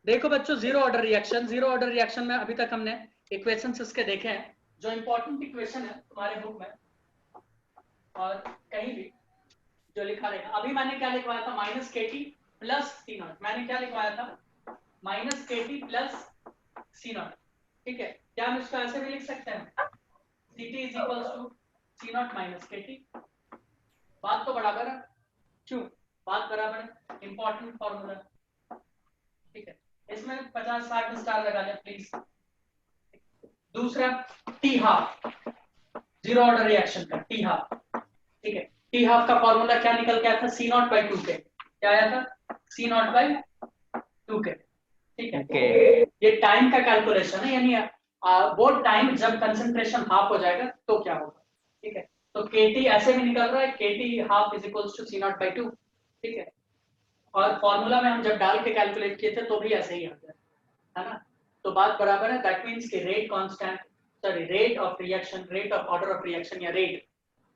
देखो बच्चों, zero order reaction में अभी तक हमने इक्वेशंस इसके देखे हैं। जो इंपॉर्टेंट इक्वेशन है तुम्हारे बुक में और कहीं भी जो लिखा रहेगा, अभी मैंने क्या लिखवाया था, minus K T plus C not. मैंने क्या लिखवाया था, minus K T plus C not. ठीक है, क्या हम इसको ऐसे भी लिख सकते हैं, C T is equal to C nought minus K T. बात तो बराबर है, क्यों बात बराबर है, इंपॉर्टेंट फॉर्मूला। ठीक है, इसमें 50-60 स्टार लगा लें प्लीज। दूसरा T half, zero order reaction का टी हाफ। ठीक है, टी हाफ का फॉर्मूला क्या निकल के आया था, सी नॉट बाई टू के। क्या आया था, सी नॉट बाई टू के। ठीक है, ये टाइम का कैलकुलेशन है, यानी वो टाइम जब कंसंट्रेशन हाफ हो जाएगा तो क्या होगा। ठीक है, तो केटी ऐसे भी निकल रहा है, KT half is equal to C naught by two. ठीक है, और फॉर्मूला में हम जब डाल के कैलकुलेट किए थे तो भी ऐसे ही आ गया, है ना। तो बात बराबर है, दैट मीन्स कि rate constant, sorry rate of reaction, rate of order of reaction या रेट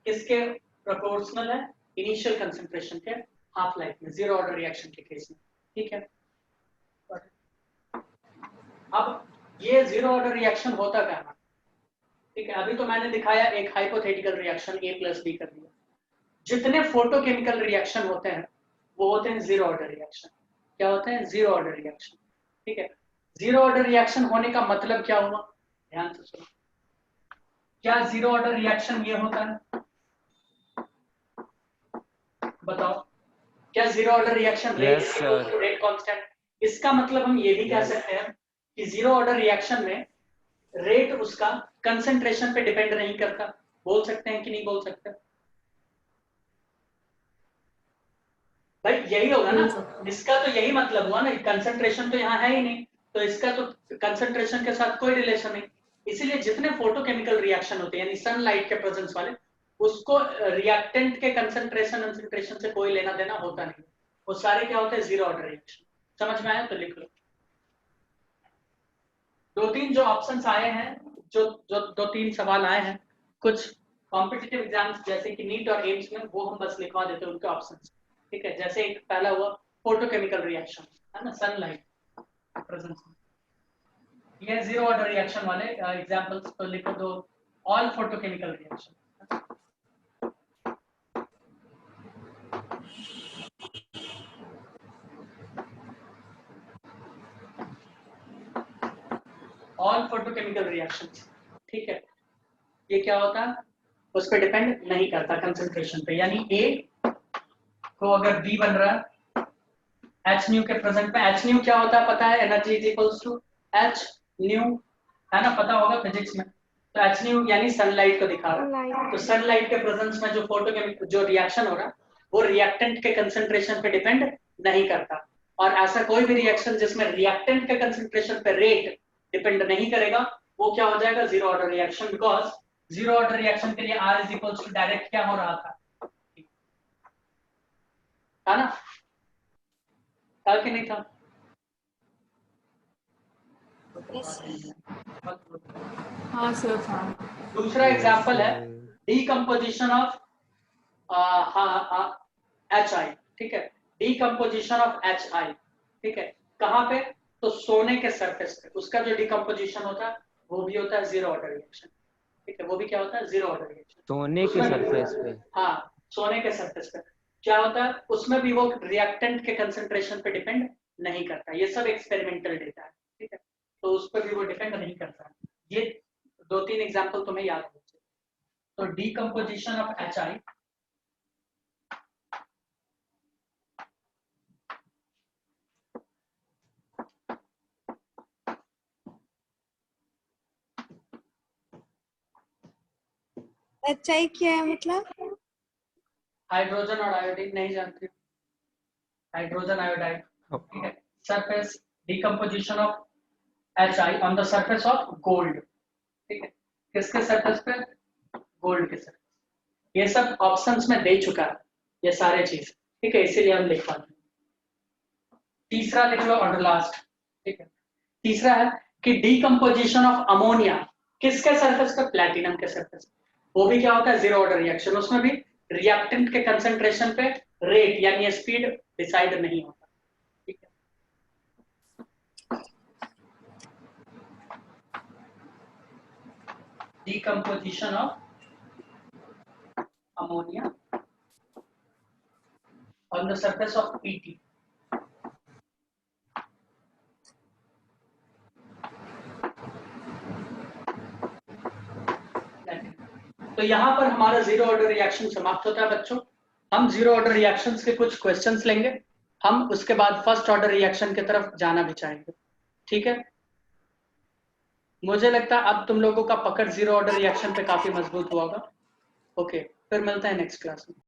किसके प्रोपोर्शनल है, इनिशियल कंसंट्रेशन के हाफ लाइफ में, जीरो ऑर्डर रिएक्शन के केस में। ठीक है, अब ये जीरो ऑर्डर रिएक्शन होता क्या है। ठीक है, अभी तो मैंने दिखाया एक हाइपोथेटिकल रिएक्शन ए प्लस बी कर दिया। जितने फोटोकेमिकल रिएक्शन होते हैं वो होते हैं जीरो ऑर्डर रिएक्शन। क्या होते हैं, जीरो ऑर्डर रिएक्शन। ठीक है, जीरो ऑर्डर रिएक्शन होने का मतलब क्या हुआ, ध्यान से सुनो। क्या जीरो ऑर्डर रिएक्शन ये होता है, बताओ। क्या zero order reaction rate constant. इसका मतलब हम ये भी कह सकते हैं कि जीरो ऑर्डर रिएक्शन में रेट उसका कंसंट्रेशन पे डिपेंड नहीं करता। बोल सकते हैं कि नहीं बोल सकते भाई, यही होगा ना। इसका तो यही मतलब हुआ ना, कंसंट्रेशन तो यहाँ है ही नहीं, तो इसका तो कंसंट्रेशन के साथ कोई रिलेशन नहीं। इसीलिए जितने फोटोकेमिकल रिएक्शन होते हैं यानी सनलाइट के प्रेजेंस वाले, उसको रिएक्टेंट के कंसंट्रेशन से कोई लेना देना होता नहीं। वो सारे क्या होते हैं, जीरो ऑर्डर रिएक्शन। समझ में आया तो लिख लो। दो तीन जो ऑप्शंस आए हैं, जो जो दो तीन सवाल आए हैं कुछ कॉम्पिटिटिव एग्जाम्स जैसे कि नीट और एम्स में, वो हम बस लिखवा देते हैं उनके ऑप्शंस। ठीक है, जैसे एक पहला हुआ फोटोकेमिकल रिएक्शन, है ना, सनलाइट प्रेजेंस में, ये जीरो ऑर्डर रिएक्शन वाले एग्जांपल्स तो लिखो दो, all photochemical reaction. All photochemical reactions. ठीक है, ये क्या होता है, उस पर डिपेंड नहीं करता कंसंट्रेशन पे, यानी ए को अगर बी बन रहा है एच न्यू के प्रेजेंट में, एच न्यू क्या होता है पता है, energy is equals to H nu, है ना, पता होगा फिजिक्स में। तो एच न्यू यानी सनलाइट को दिखा रहा है। तो सनलाइट के प्रेजेंस में जो फोटोकेमिकल जो रिएक्शन हो रहा है वो रिएक्टेंट के कंसंट्रेशन पे डिपेंड नहीं करता। और ऐसा कोई भी रिएक्शन जिसमें रिएक्टेंट के कंसंट्रेशन पे रेट डिपेंड नहीं करेगा वो क्या हो जाएगा, zero order reaction. Because zero order reaction के लिए R is equals to direct क्या हो रहा था, है ना, था कि नहीं था। हाँ सर था। दूसरा एग्जांपल है डीकंपोजिशन ऑफ HI। ठीक है, डीकंपोजिशन ऑफ HI। ठीक है, कहाँ पे, तो सोने के सरफेस पे उसका जो डीकंपोजिशन होता है वो भी होता है जीरो ऑर्डर रिएक्शन। ठीक है, वो भी क्या होता है, जीरो ऑर्डर रिएक्शन। सोने के सरफेस पे, हाँ, सोने के सरफेस पे क्या होता है, उसमें भी वो रिएक्टेंट के कंसंट्रेशन पे डिपेंड नहीं करता। ये सब एक्सपेरिमेंटल डेटा है। ठीक है, तो उस पर भी वो डिपेंड नहीं करता। ये दो तीन एग्जांपल तुम्हें याद हो। तो डीकंपोजिशन ऑफ HI, HI क्या है मतलब, हाइड्रोजन और आयोडीन, नहीं जानते, हाइड्रोजन आयोडाइड। ठीक है, surface decomposition of HI on the surface of gold. ठीक है, किसके सरफेस पे, गोल्ड के सरफेस। ये सब ऑप्शंस में दे चुका है ये सारे चीज। ठीक है, इसीलिए हम लिख पाते हैं। तीसरा लिख लो और लास्ट। ठीक है, तीसरा है कि डीकंपोजिशन ऑफ अमोनिया किसके सरफेस पे, प्लैटिनम के सरफेस पे। वो भी क्या होता है, जीरो ऑर्डर रिएक्शन। उसमें भी रिएक्टेंट के कंसंट्रेशन पे रेट यानी स्पीड डिसाइड नहीं होता। ठीक है, decomposition of ammonia on the surface of PT. तो यहाँ पर हमारा जीरो ऑर्डर रिएक्शन समाप्त होता है बच्चों। हम जीरो ऑर्डर रिएक्शंस के कुछ क्वेश्चंस लेंगे, हम उसके बाद फर्स्ट ऑर्डर रिएक्शन की तरफ जाना भी चाहेंगे, ठीक है। मुझे लगता है अब तुम लोगों का पकड़ जीरो ऑर्डर रिएक्शन पे काफी मजबूत हुआ होगा। ओके, फिर मिलते हैं नेक्स्ट क्लास में।